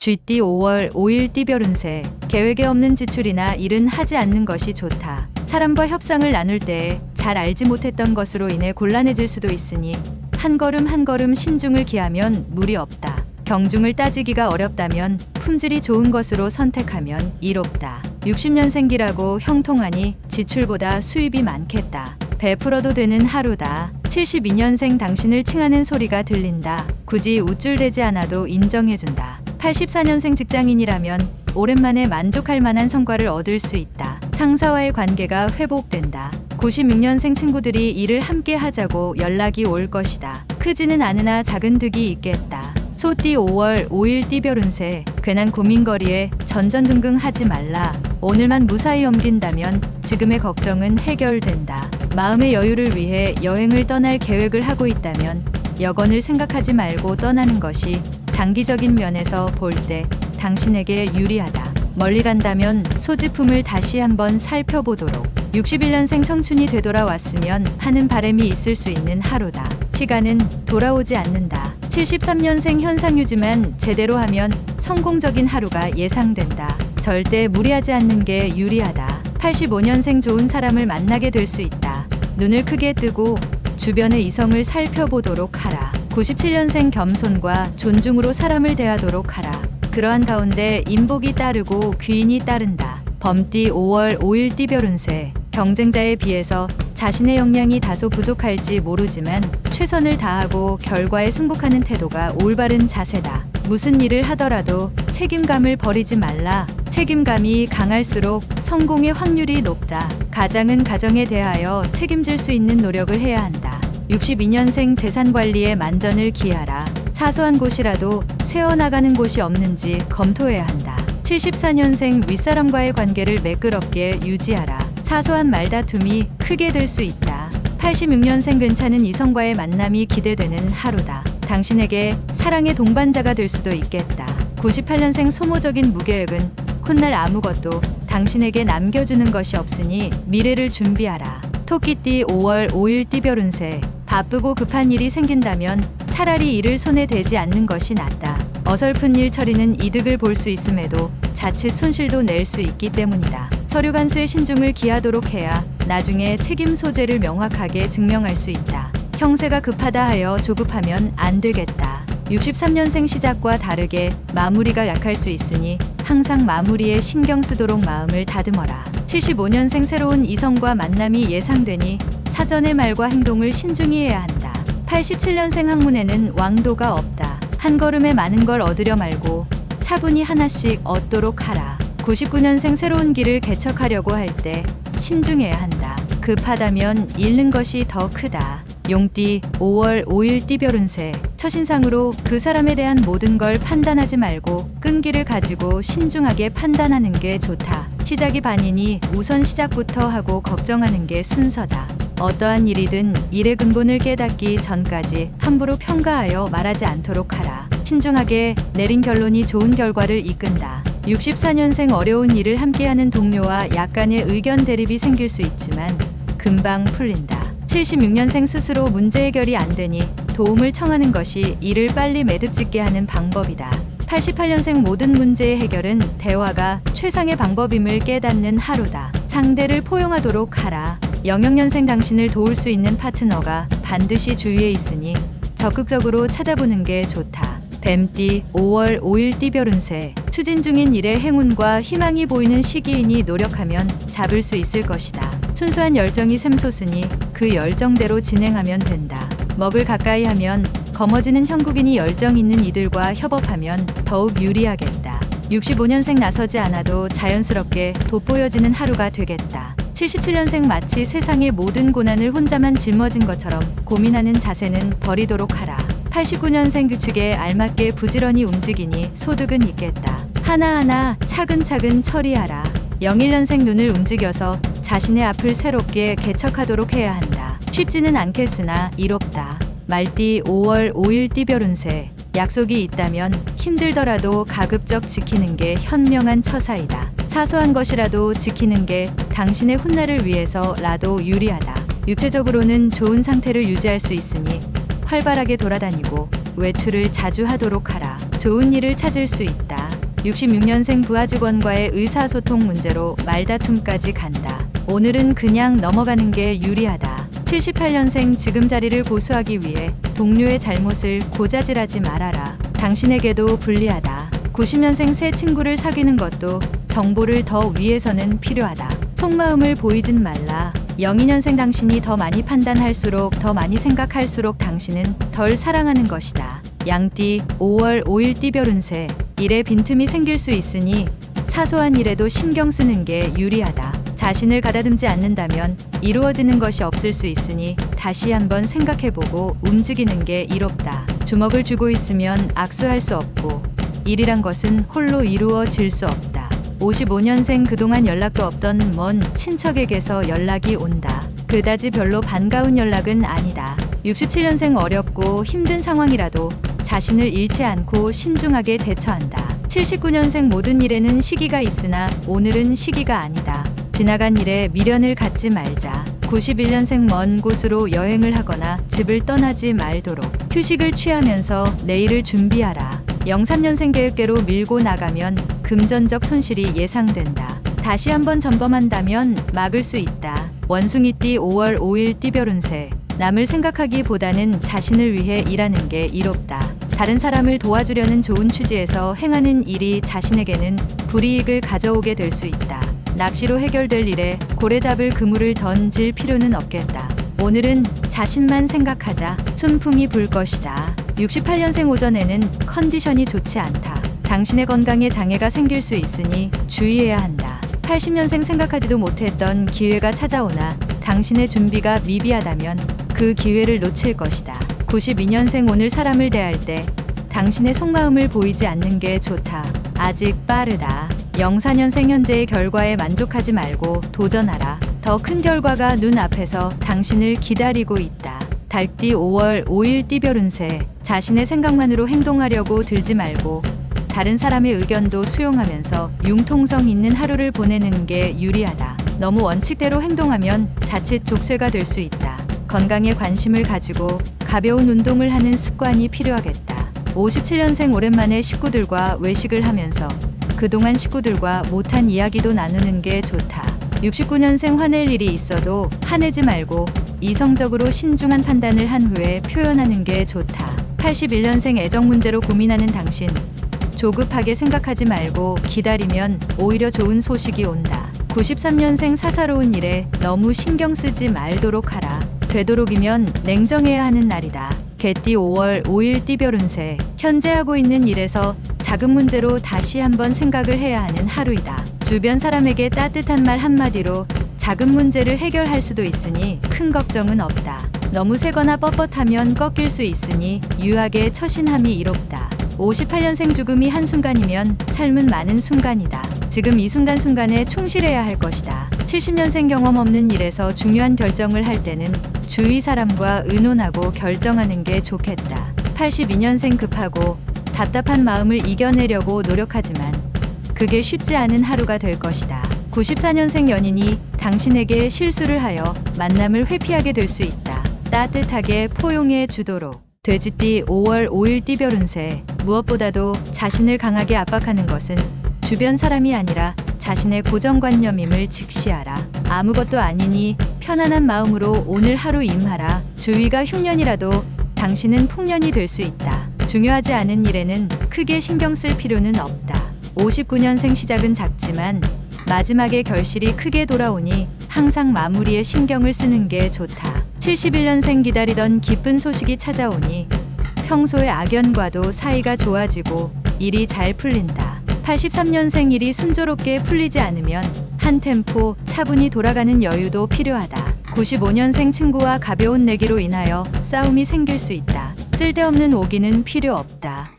쥐띠 5월 5일 띠별 운세. 계획에 없는 지출이나 일은 하지 않는 것이 좋다. 사람과 협상을 나눌 때에 잘 알지 못했던 것으로 인해 곤란해질 수도 있으니 한 걸음 한 걸음 신중을 기하면 무리 없다. 경중을 따지기가 어렵다면 품질이 좋은 것으로 선택하면 이롭다. 60년생기라고 형통하니 지출보다 수입이 많겠다. 베풀어도 되는 하루다. 72년생 당신을 칭하는 소리가 들린다. 굳이 우쭐대지 않아도 인정해준다. 84년생 직장인이라면 오랜만에 만족할 만한 성과를 얻을 수 있다. 상사와의 관계가 회복된다. 96년생 친구들이 일을 함께 하자고 연락이 올 것이다. 크지는 않으나 작은 득이 있겠다. 소띠 5월 5일 띠별 운세. 괜한 고민거리에 전전긍긍하지 말라. 오늘만 무사히 넘긴다면 지금의 걱정은 해결된다. 마음의 여유를 위해 여행을 떠날 계획을 하고 있다면 여건을 생각하지 말고 떠나는 것이 장기적인 면에서 볼 때 당신에게 유리하다. 멀리 간다면 소지품을 다시 한번 살펴보도록. 61년생 청춘이 되돌아왔으면 하는 바람이 있을 수 있는 하루다. 시간은 돌아오지 않는다. 73년생 현상유지만 제대로 하면 성공적인 하루가 예상된다. 절대 무리하지 않는 게 유리하다. 85년생 좋은 사람을 만나게 될 수 있다. 눈을 크게 뜨고 주변의 이성을 살펴보도록 하라. 97년생 겸손과 존중으로 사람을 대하도록 하라. 그러한 가운데 인복이 따르고 귀인이 따른다. 범띠 5월 5일 띠별 운세. 경쟁자에 비해서 자신의 역량이 다소 부족할지 모르지만 최선을 다하고 결과에 승복하는 태도가 올바른 자세다. 무슨 일을 하더라도 책임감을 버리지 말라. 책임감이 강할수록 성공의 확률이 높다. 가장은 가정에 대하여 책임질 수 있는 노력을 해야 한다. 62년생 재산 관리에 만전을 기하라. 사소한 곳이라도 새어나가는 곳이 없는지 검토해야 한다. 74년생 윗사람과의 관계를 매끄럽게 유지하라. 사소한 말다툼이 크게 될 수 있다. 86년생 괜찮은 이성과의 만남이 기대되는 하루다. 당신에게 사랑의 동반자가 될 수도 있겠다. 98년생 소모적인 무계획은 훗날 아무것도 당신에게 남겨주는 것이 없으니 미래를 준비하라. 토끼띠 5월 5일 띠별 운세. 바쁘고 급한 일이 생긴다면 차라리 일을 손에 대지 않는 것이 낫다. 어설픈 일 처리는 이득을 볼 수 있음에도 자칫 손실도 낼 수 있기 때문이다. 서류 간수에 신중을 기하도록 해야 나중에 책임 소재를 명확하게 증명할 수 있다. 형세가 급하다 하여 조급하면 안 되겠다. 63년생 시작과 다르게 마무리가 약할 수 있으니 항상 마무리에 신경 쓰도록 마음을 다듬어라. 75년생 새로운 이성과 만남이 예상되니 사전의 말과 행동을 신중히 해야 한다. 87년생 학문에는 왕도가 없다. 한 걸음에 많은 걸 얻으려 말고 차분히 하나씩 얻도록 하라. 99년생 새로운 길을 개척하려고 할 때 신중해야 한다. 급하다면 잃는 것이 더 크다. 용띠 5월 5일 띠별 운세. 첫인상으로 그 사람에 대한 모든 걸 판단하지 말고 끈기를 가지고 신중하게 판단하는 게 좋다. 시작이 반이니 우선 시작부터 하고 걱정하는 게 순서다. 어떠한 일이든 일의 근본을 깨닫기 전까지 함부로 평가하여 말하지 않도록 하라. 신중하게 내린 결론이 좋은 결과를 이끈다. 64년생 어려운 일을 함께하는 동료와 약간의 의견 대립이 생길 수 있지만 금방 풀린다. 76년생 스스로 문제 해결이 안 되니 도움을 청하는 것이 일을 빨리 매듭짓게 하는 방법이다. 88년생 모든 문제의 해결은 대화가 최상의 방법임을 깨닫는 하루다. 상대를 포용하도록 하라. 00년생 당신을 도울 수 있는 파트너가 반드시 주위에 있으니 적극적으로 찾아보는 게 좋다. 뱀띠 5월 5일 띠별 운세. 추진 중인 일에 행운과 희망이 보이는 시기이니 노력하면 잡을 수 있을 것이다. 순수한 열정이 샘솟으니 그 열정대로 진행하면 된다. 먹을 가까이 하면 검어지는 형국이니 열정 있는 이들과 협업하면 더욱 유리하겠다. 65년생 나서지 않아도 자연스럽게 돋보여지는 하루가 되겠다. 77년생 마치 세상의 모든 고난을 혼자만 짊어진 것처럼 고민하는 자세는 버리도록 하라. 89년생 규칙에 알맞게 부지런히 움직이니 소득은 있겠다. 하나하나 차근차근 처리하라. 01년생 눈을 움직여서 자신의 앞을 새롭게 개척하도록 해야 한다. 쉽지는 않겠으나 이롭다. 말띠 5월 5일 띠별 운세. 약속이 있다면 힘들더라도 가급적 지키는 게 현명한 처사이다. 사소한 것이라도 지키는 게 당신의 훗날을 위해서라도 유리하다. 육체적으로는 좋은 상태를 유지할 수 있으니 활발하게 돌아다니고 외출을 자주 하도록 하라. 좋은 일을 찾을 수 있다. 66년생 부하 직원과의 의사소통 문제로 말다툼까지 간다. 오늘은 그냥 넘어가는 게 유리하다. 78년생 지금 자리를 고수하기 위해 동료의 잘못을 고자질하지 말아라. 당신에게도 불리하다. 90년생 새 친구를 사귀는 것도 정보를 더 위해서는 필요하다. 속마음을 보이진 말라. 02년생 당신이 더 많이 판단할수록 더 많이 생각할수록 당신은 덜 사랑하는 것이다. 양띠 5월 5일 띠별 운세. 일에 빈틈이 생길 수 있으니 사소한 일에도 신경 쓰는 게 유리하다. 자신을 가다듬지 않는다면 이루어지는 것이 없을 수 있으니 다시 한번 생각해보고 움직이는 게 이롭다. 주먹을 쥐고 있으면 악수할 수 없고 일이란 것은 홀로 이루어질 수 없다. 55년생 그동안 연락도 없던 먼 친척에게서 연락이 온다. 그다지 별로 반가운 연락은 아니다. 67년생 어렵고 힘든 상황이라도 자신을 잃지 않고 신중하게 대처한다. 79년생 모든 일에는 시기가 있으나 오늘은 시기가 아니다. 지나간 일에 미련을 갖지 말자. 91년생 먼 곳으로 여행을 하거나 집을 떠나지 말도록 휴식을 취하면서 내일을 준비하라. 03년생 계획대로 밀고 나가면 금전적 손실이 예상된다. 다시 한번 점검한다면 막을 수 있다. 원숭이띠 5월 5일 띠별 운세. 남을 생각하기보다는 자신을 위해 일하는 게 이롭다. 다른 사람을 도와주려는 좋은 취지에서 행하는 일이 자신에게는 불이익을 가져오게 될 수 있다. 낚시로 해결될 일에 고래 잡을 그물을 던질 필요는 없겠다. 오늘은 자신만 생각하자. 순풍이 불 것이다. 68년생 오전에는 컨디션이 좋지 않다. 당신의 건강에 장애가 생길 수 있으니 주의해야 한다. 80년생 생각하지도 못했던 기회가 찾아오나 당신의 준비가 미비하다면 그 기회를 놓칠 것이다. 92년생 오늘 사람을 대할 때 당신의 속마음을 보이지 않는 게 좋다. 아직 빠르다. 04년생 현재의 결과에 만족하지 말고 도전하라. 더 큰 결과가 눈앞에서 당신을 기다리고 있다. 달띠 5월 5일 띠별 운세. 자신의 생각만으로 행동하려고 들지 말고 다른 사람의 의견도 수용하면서 융통성 있는 하루를 보내는 게 유리하다. 너무 원칙대로 행동하면 자칫 족쇄가 될 수 있다. 건강에 관심을 가지고 가벼운 운동을 하는 습관이 필요하겠다. 57년생 오랜만에 식구들과 외식을 하면서 그동안 식구들과 못한 이야기도 나누는 게 좋다. 69년생 화낼 일이 있어도 화내지 말고 이성적으로 신중한 판단을 한 후에 표현하는 게 좋다. 81년생 애정 문제로 고민하는 당신. 조급하게 생각하지 말고 기다리면 오히려 좋은 소식이 온다. 93년생 사사로운 일에 너무 신경 쓰지 말도록 하라. 되도록이면 냉정해야 하는 날이다. 개띠 5월 5일 띠별 운세. 현재 하고 있는 일에서 작은 문제로 다시 한번 생각을 해야 하는 하루이다. 주변 사람에게 따뜻한 말 한마디로 작은 문제를 해결할 수도 있으니 큰 걱정은 없다. 너무 세거나 뻣뻣하면 꺾일 수 있으니 유하게 처신함이 이롭다. 58년생 죽음이 한순간이면 삶은 많은 순간이다. 지금 이 순간순간에 충실해야 할 것이다. 70년생 경험 없는 일에서 중요한 결정을 할 때는 주위 사람과 의논하고 결정하는 게 좋겠다. 82년생 급하고 답답한 마음을 이겨내려고 노력하지만 그게 쉽지 않은 하루가 될 것이다. 94년생 연인이 당신에게 실수를 하여 만남을 회피하게 될 수 있다. 따뜻하게 포용해 주도록. 돼지띠 5월 5일 띠별 운세. 무엇보다도 자신을 강하게 압박하는 것은 주변 사람이 아니라 자신의 고정관념임을 직시하라. 아무것도 아니니 편안한 마음으로 오늘 하루 임하라. 주위가 흉년이라도 당신은 풍년이 될 수 있다. 중요하지 않은 일에는 크게 신경 쓸 필요는 없다. 59년생 시작은 작지만 마지막에 결실이 크게 돌아오니 항상 마무리에 신경을 쓰는 게 좋다. 71년생 기다리던 기쁜 소식이 찾아오니 평소의 악연과도 사이가 좋아지고 일이 잘 풀린다. 83년생 일이 순조롭게 풀리지 않으면 한 템포 차분히 돌아가는 여유도 필요하다. 95년생 친구와 가벼운 내기로 인하여 싸움이 생길 수 있다. 쓸데없는 오기는 필요 없다.